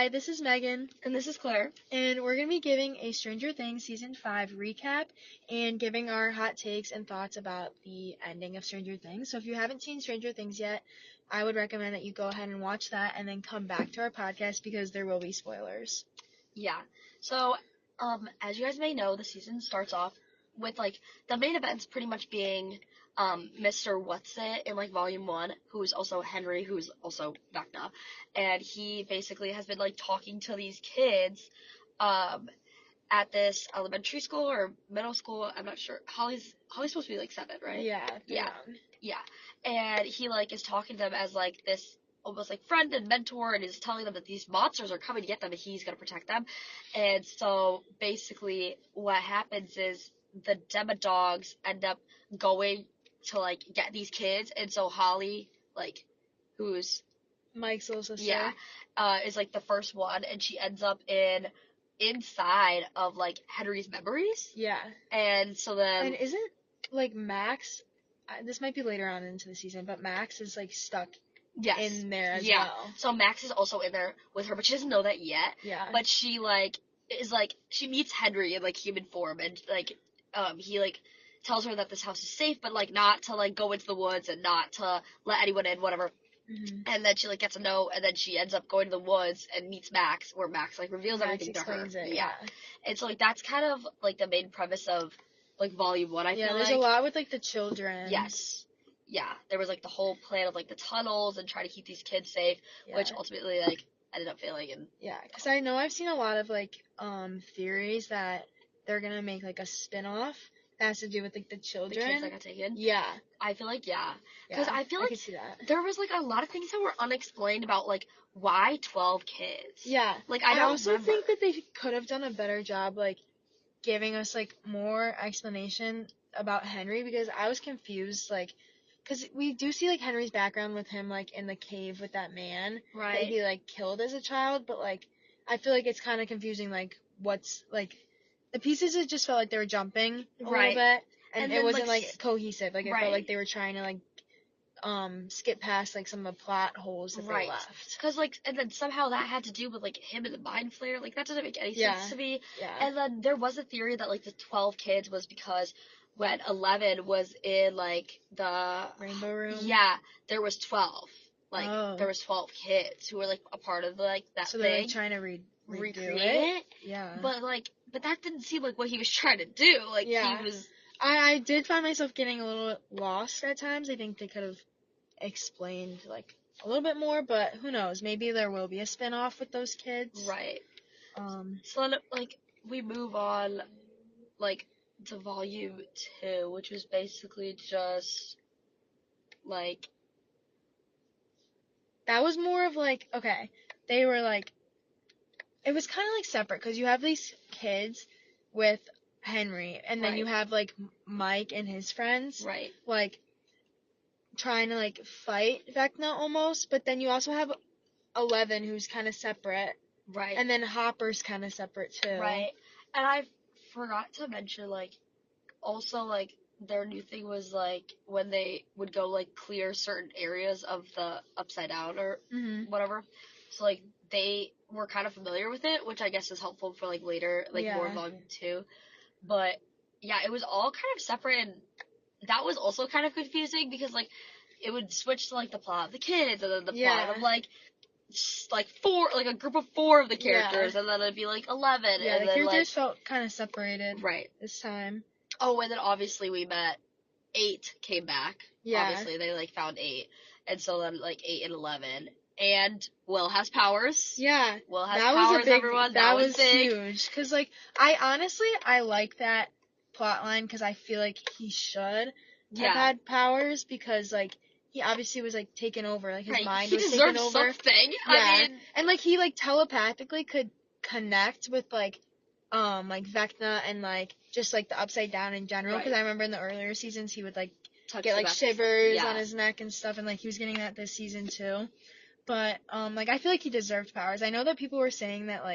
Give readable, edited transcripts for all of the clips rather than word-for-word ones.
Hi, this is Megan. And this is Claire. And we're going to be giving a Stranger Things Season 5 recap and giving our hot takes and thoughts about the ending of Stranger Things. So if you haven't seen Stranger Things yet, I would recommend that you go ahead and watch that and then come back to our podcast because there will be spoilers. Yeah. So, as you guys may know, the season starts off with, the main events pretty much being, Mr. What's-It in, Volume 1, who's also Henry, who's also Vecna. And he basically has been, talking to these kids, at this elementary school or middle school. I'm not sure. Holly's supposed to be, 7, right? Yeah. Yeah. Yeah. And he, is talking to them as, this almost friend and mentor, and is telling them that these monsters are coming to get them and he's going to protect them. And so basically what happens is the Demodogs end up going to get these kids, and so Holly, who's Mike's little sister. is the first one, and she ends up inside of Henry's memories. Yeah. And so then, And isn't Max, this might be later on into the season, but Max is stuck in there as well. So Max is also in there with her, but she doesn't know that yet. Yeah. But she is she meets Henry in human form, and he tells her that this house is safe, but not to go into the woods and not to let anyone in, whatever. Mm-hmm. And then she gets a note, and then she ends up going to the woods and meets Max, where Max reveals everything to her. Yeah. And so that's kind of the main premise of Volume 1. I feel there's a lot with the children. Yes. Yeah, there was the whole plan of the tunnels and trying to keep these kids safe, which ultimately ended up failing. And because I know I've seen a lot of theories that they're gonna make a spin-off that has to do with the children. The kids that got taken. Yeah, I feel because I feel I could see that. There was a lot of things that were unexplained about why 12 kids. Yeah, I also remember. think that they could have done a better job giving us more explanation about Henry, because I was confused because we do see Henry's background with him in the cave with that man right. that he killed as a child, but I feel it's kind of confusing what's the pieces. It just felt they were jumping a little bit, and it wasn't cohesive. It felt they were trying to skip past some of the plot holes that they left. Because and then somehow that had to do with him and the mind flayer. That doesn't make any sense to me. Yeah. And then there was a theory that the 12 kids was because when 11 was in the Rainbow Room. Yeah, there was 12. There was 12 kids who were a part of that so thing. So they're trying to recreate it. Yeah. But that didn't seem what he was trying to do. He was. I did find myself getting a little lost at times. I think they could have explained a little bit more, but who knows? Maybe there will be a spin-off with those kids. Right. So then we move on to Volume 2, which was basically just that was more of okay, they were it was kind of separate, because you have these kids with Henry, and then you have Mike and his friends trying to fight Vecna almost, but then you also have 11, who's kind of separate, and then Hopper's kind of separate too, and I forgot to mention also their new thing was when they would go clear certain areas of the Upside Down or whatever, so they were kind of familiar with it, which I guess is helpful for later more Volume 2. But yeah, it was all kind of separate, and that was also kind of confusing because it would switch to the plot of the kids, and then the plot of four, a group of 4 of the characters, and then it'd be 11. Yeah, and the then characters felt kind of separated. Right. This time. Oh, and then obviously we met 8 came back. Yeah. Obviously they found 8, and so then 8 and 11. And Will has powers. Yeah. Will has powers, everyone. That was big. huge. Because, I like that plot line, because I feel he should have had powers, because, he obviously was, taken over. His mind was taken over. Something. Yeah. I mean... And, he, telepathically could connect with, Vecna and, just, the Upside Down in general. Because I remember in the earlier seasons, he would, get, shivers on his neck and stuff. And, he was getting that this season, too. But, I feel he deserved powers. I know that people were saying that,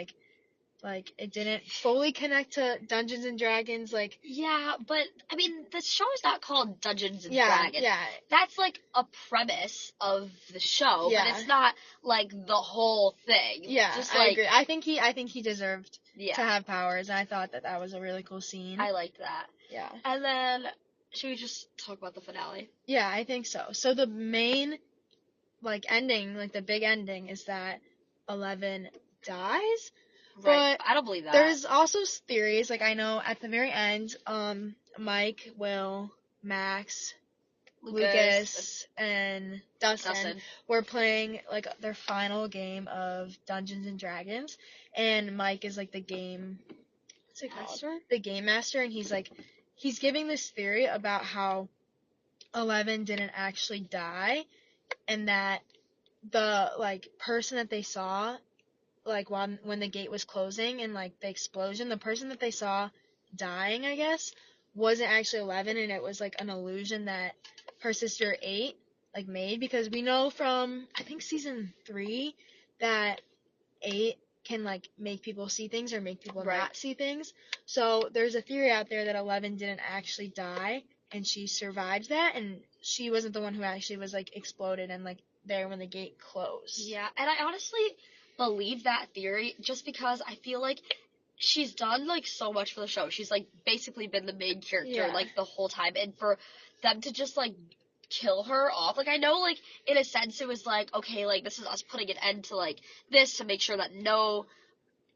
like it didn't fully connect to Dungeons and Dragons, like. Yeah, but I mean, the show is not called Dungeons and Dragons. Yeah. That's like a premise of the show, but it's not like the whole thing. Yeah, just I agree. I think he deserved to have powers, and I thought that was a really cool scene. I liked that. Yeah. And then, should we just talk about the finale? Yeah, I think so. So the main, like, ending, like, the big ending is that 11 dies. Right. But I don't believe that. There's also theories, like, I know at the very end, Mike, Will, Max, Lucas and Dustin were playing, like, their final game of Dungeons and Dragons, and Mike is, like, the game master? The game master, and he's giving this theory about how 11 didn't actually die, and that the, like, person that they saw, like, when the gate was closing and, like, the explosion, the person that they saw dying, I guess, wasn't actually 11, and it was, like, an illusion that her sister 8, like, made, because we know from, I think, season 3, that 8 can, like, make people see things or make people not see things. So there's a theory out there that 11 didn't actually die, and she survived that, and she wasn't the one who actually was, like, exploded and, like, there when the gate closed. Yeah, and I honestly believe that theory just because I feel like she's done, like, so much for the show. She's, like, basically been the main character, like, the whole time, and for them to just, like, kill her off, like, I know, like, in a sense it was, like, okay, like, this is us putting an end to, like, this to make sure that no,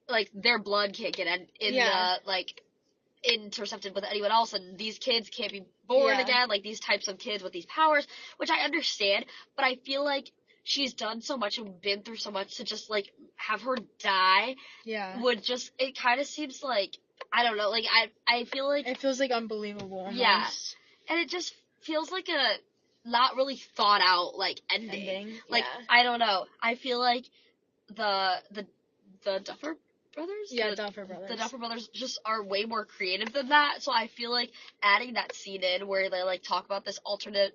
like, their blood can't get intercepted with anyone else, and these kids can't be born again, like, these types of kids with these powers, which I understand, but I feel like she's done so much and been through so much to just, like, have her die would just, it kind of seems like, I don't know, like, I feel like... It feels, like, unbelievable almost. Yeah, and it just feels like a not really thought out, like, ending. Like, I don't know, I feel like the Duffer Brothers? Yeah, Duffer Brothers. The Duffer Brothers just are way more creative than that, so I feel like adding that scene in where they, like, talk about this alternate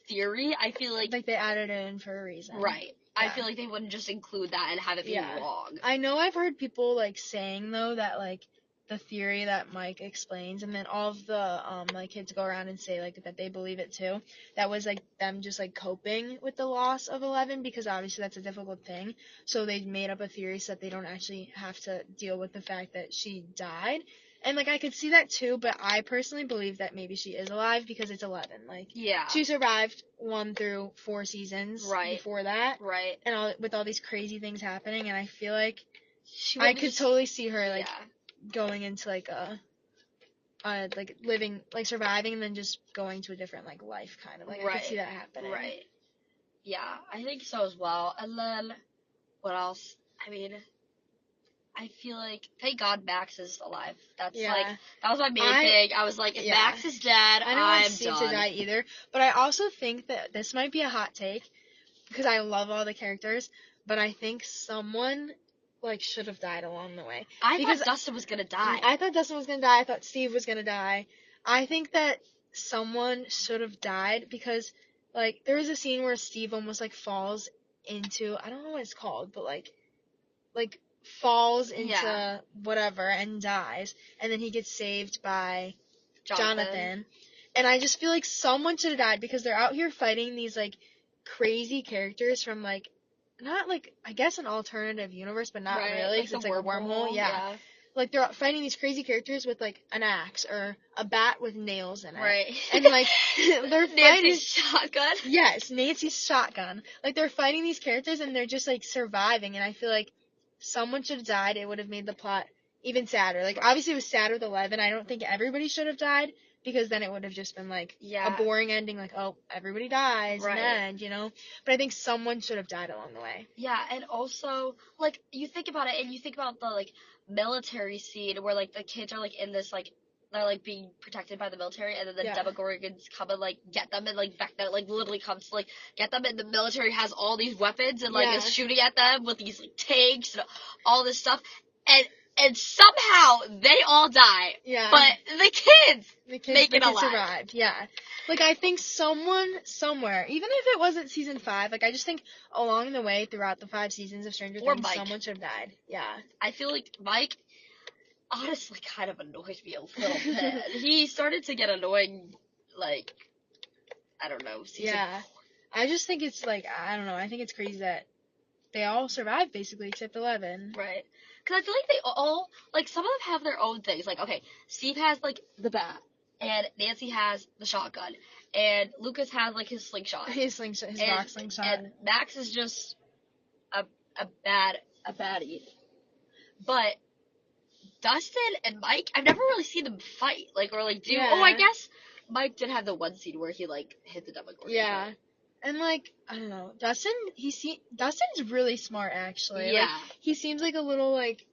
theory, I feel like... Like, they added it in for a reason. Right. Yeah. I feel like they wouldn't just include that and have it be wrong. I know I've heard people, like, saying, though, that, like, the theory that Mike explains, and then all of the, like, kids go around and say, like, that they believe it, too. That was, like, them just, like, coping with the loss of 11, because obviously that's a difficult thing. So they made up a theory so that they don't actually have to deal with the fact that she died. And, like, I could see that, too, but I personally believe that maybe she is alive because it's 11. Like, she survived 1 through 4 seasons before that. Right. And with all these crazy things happening, and I feel like I could totally see her, like, going into, like, like, living, like, surviving and then just going to a different, like, life, kind of. Like, I could see that happening. Right. Yeah, I think so as well. And then, what else? I mean... I feel like, thank God Max is alive. That's like, that was my main thing. I was like, if Max is dead, I'm done. I don't want Steve to die either. But I also think that this might be a hot take, because I love all the characters, but I think someone, like, should have died along the way. I thought Dustin was gonna die. I thought Dustin was gonna die. I thought Steve was gonna die. I think that someone should have died, because, like, there was a scene where Steve almost, like, falls into, I don't know what it's called, but, like, falls into whatever and dies, and then he gets saved by Jonathan. And I just feel like someone should have died, because they're out here fighting these, like, crazy characters from, like, not, like, I guess an alternative universe, but not really, because it's like a wormhole. Yeah. Like, they're fighting these crazy characters with, like, an axe or a bat with nails in it. Right. And, like, they're fighting... Nancy's shotgun? Yes, Nancy's shotgun. Like, they're fighting these characters, and they're just, like, surviving, and I feel like someone should have died. It would have made the plot even sadder. Like, obviously it was sad with 11. I don't think everybody should have died, because then it would have just been, like, a boring ending, like, oh, everybody dies, and end, you know? But I think someone should have died along the way. Yeah, and also, like, you think about it, and you think about the, like, military scene where, like, the kids are, like, in this, like, they're, like, being protected by the military, and then the Demogorgons come and, like, get them, and, like, Vecna, like, literally comes to, like, get them, and the military has all these weapons, and, like, is shooting at them with these, like, tanks and all this stuff, and and somehow they all die. Yeah. But the kids make it alive. Survived. Yeah. Like, I think someone somewhere, even if it wasn't season 5, like, I just think along the way throughout the 5 seasons of Stranger Things, someone should have died. Yeah. I feel like Mike honestly kind of annoyed me a little bit. He started to get annoying, like, I don't know, season 4. I just think it's, like, I don't know, I think it's crazy that they all survived, basically, except 11. Right. Because I feel like they all, like, some of them have their own things. Like, okay, Steve has, like, the bat, and Nancy has the shotgun, and Lucas has, like, his slingshot. His rock slingshot. And Max is just a baddie. But Dustin and Mike, I've never really seen them fight, like, or, like, do, I guess Mike did have the one scene where he, like, hit the Demogorgon. Yeah. And, like, I don't know, Dustin's really smart, actually. Yeah. Like, he seems like a little, like,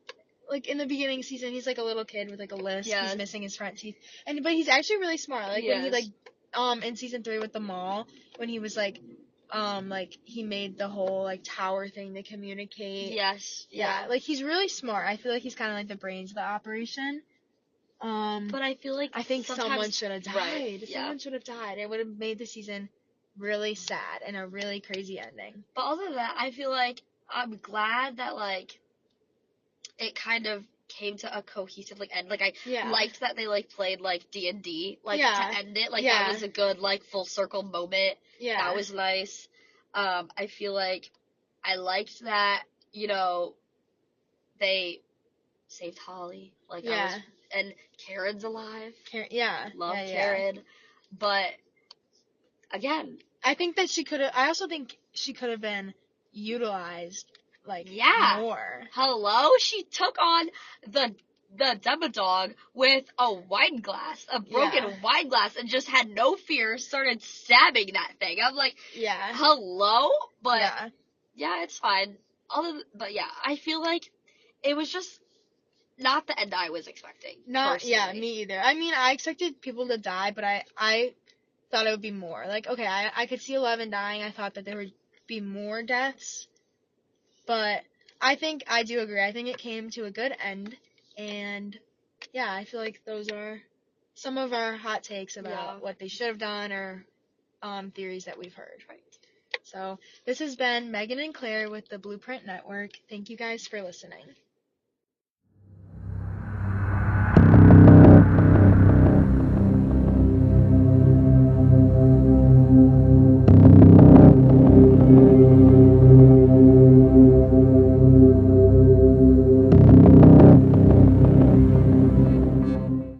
in the beginning season, he's, like, a little kid with, like, a lisp. Yeah. He's missing his front teeth. But he's actually really smart. Like, when he, like, in season 3 with the mall, when he was, like, he made the whole, like, tower thing to communicate. Yes. Yeah. Like, he's really smart. I feel like he's kind of, like, the brains of the operation. But I feel like I think someone should have died. Right, yeah. Someone should have died. It would have made the season really sad and a really crazy ending. But other than that, I feel like I'm glad that, like, it kind of came to a cohesive, like, end. Like, I liked that they, like, played, like, D&D, like, to end it. Like, that was a good, like, full circle moment. Yeah. That was nice. I feel like I liked that, you know, they saved Holly. Like, and Karen's alive. Love Karen. But again, I think that I also think she could have been utilized, like, more. Hello? She took on the Demodog with a wine glass, a broken wine glass, and just had no fear, started stabbing that thing. I'm like, hello? But, it's fine. But I feel like it was just not the end I was expecting. Me either. I mean, I expected people to die, but I thought it would be more. Like, okay, I could see 11 dying. I thought that there would be more deaths. But I think I do agree. I think it came to a good end. And, I feel like those are some of our hot takes about what they should have done or theories that we've heard. Right. So, this has been Megan and Claire with the Blueprint Network. Thank you guys for listening.